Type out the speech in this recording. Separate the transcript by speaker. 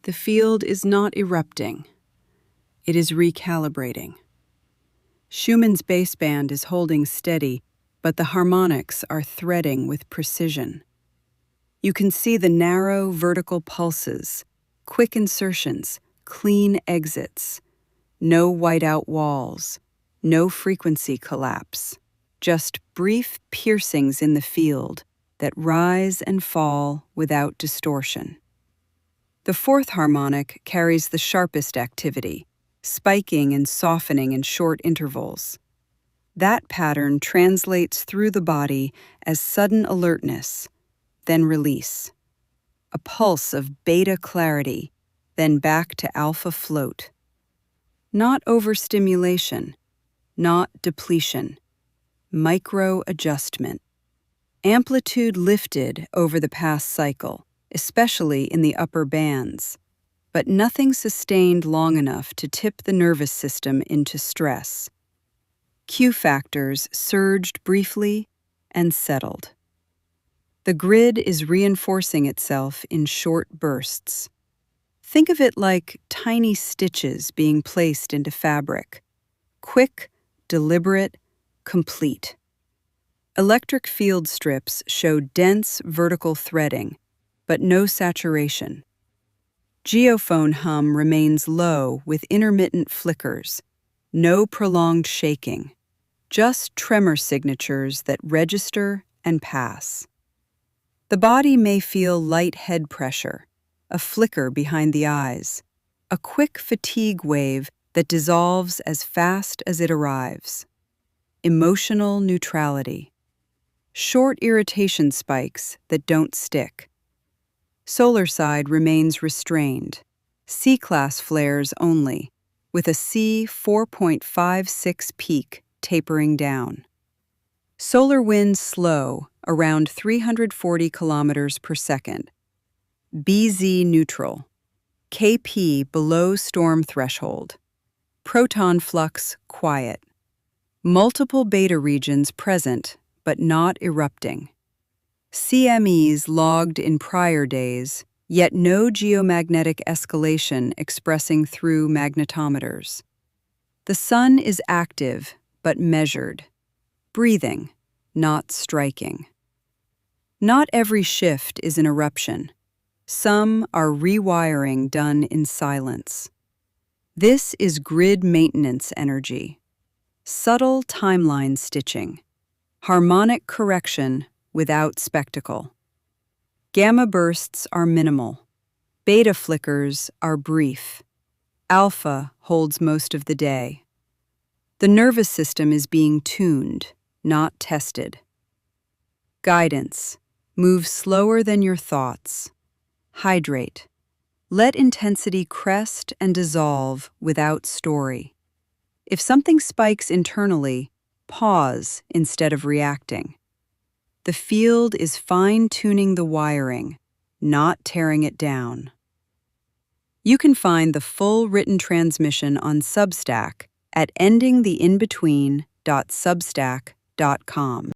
Speaker 1: The field is not erupting. It is recalibrating. Schumann's baseband is holding steady, but the harmonics are threading with precision. You can see the narrow, vertical pulses, quick insertions, clean exits, no whiteout walls, no frequency collapse, just brief piercings in the field that rise and fall without distortion. The fourth harmonic carries the sharpest activity, spiking and softening in short intervals. That pattern translates through the body as sudden alertness, then release. A pulse of beta clarity, then back to alpha float. Not overstimulation, not depletion. Micro-adjustment. Amplitude lifted over the past cycle, especially in the upper bands, but nothing sustained long enough to tip the nervous system into stress. Q factors surged briefly and settled. The grid is reinforcing itself in short bursts. Think of it like tiny stitches being placed into fabric. Quick, deliberate, complete. Electric field strips show dense vertical threading, but no saturation. Geophone hum remains low with intermittent flickers, no prolonged shaking, just tremor signatures that register and pass. The body may feel light head pressure, a flicker behind the eyes, a quick fatigue wave that dissolves as fast as it arrives. Emotional neutrality. Short irritation spikes that don't stick. Solar side remains restrained. C-class flares only, with a C 4.56 peak tapering down. Solar winds slow, around 340 kilometers per second. BZ neutral. KP below storm threshold. Proton flux quiet. Multiple beta regions present, but not erupting. CMEs logged in prior days, yet no geomagnetic escalation expressing through magnetometers. The sun is active, but measured. Breathing, not striking. Not every shift is an eruption. Some are rewiring done in silence. This is grid maintenance energy. Subtle timeline stitching. Harmonic correction without spectacle. Gamma bursts are minimal. Beta flickers are brief. Alpha holds most of the day. The nervous system is being tuned, not tested. Guidance. Move slower than your thoughts. Hydrate. Let intensity crest and dissolve without story. If something spikes internally, pause instead of reacting. The field is fine-tuning the wiring, not tearing it down. You can find the full written transmission on Substack at endingtheinbetween.substack.com.